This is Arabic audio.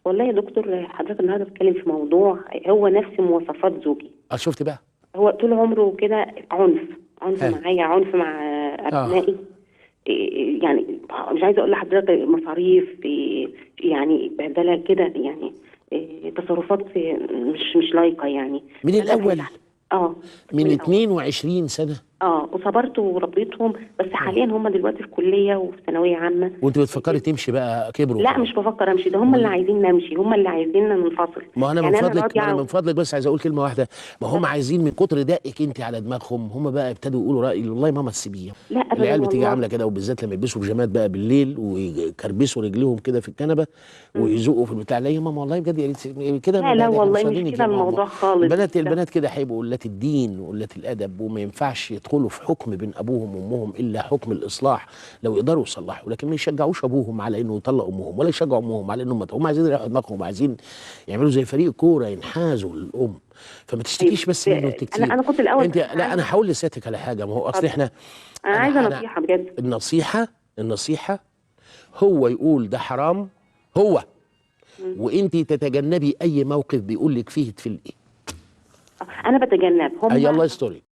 والله يا دكتور حضرتك النهارده بتتكلم في موضوع هو نفس مواصفات زوجي. شفت بقى؟ هو طول عمره كده عنف ها. معايا، عنف مع اه. ابنائي. يعني مش عايزه اقول لحضرتك مصاريف، يعني بهدله كده يعني. تصرفات مش لايقه يعني. من انا الاول. اه من من الاول. 22 سنه. وصبرت وربيتهم، بس اه. حاليا هم دلوقتي في كليه وفي ثانويه عامه. وانت بتفكري تمشي بقى، كبروا لا كمان. مش بفكر امشي، ده هم اللي امال. عايزين نمشي، هم اللي عايزيننا ننفصل. ما انا من يعني انا فضلك ما انا راضيه. من فضلك بس عايز اقول كلمه واحده. ما هم عايزين من كتر دقك انت على دماغهم، هم بقى ابتدوا يقولوا راي والله يا ماما تسيبيه. لا ابدا العيال بتيجي والله. عامله كده، وبالذات لما يلبسوا بيجامات بقى بالليل ويكربسوا رجليهم كده في الكنبه مم. ويزقوا في البتاع. لا يا ماما والله بجد يا ريت كده، لا لا احنا والله مش مش راضيينك كده يا ماما. الموضوع خالص، مش كده. البنات كده هيبقوا قلات الدين وقلات الادب، وما ينفعش يدخلوا في حكم بين ابوهم وامهم الا حكم الاصلاح. لو يقدروا يصلحوا، لكن ما يشجعوش ابوهم على انه يطلق امهم، ولا يشجعوا امهم على انهم هم عايزين يريحوا دماغهم، عايزين يعملوا زي فريق كوره ينحازوا للام. فما تشتكيش طيب بس منه انت انا كتير. انا كنت الاول انت، بس انا لا انا عايزه. هقول لسيادتك على حاجه، ما هو اصل اتفضل. احنا. انا عايزه انا نصيحه بجد. النصيحه هو يقول ده حرام، هو، مم. وانت تتجنبي اي موقف بيقول لك فيه تفلقي. انا بتجنب اي هم. الله يسترك.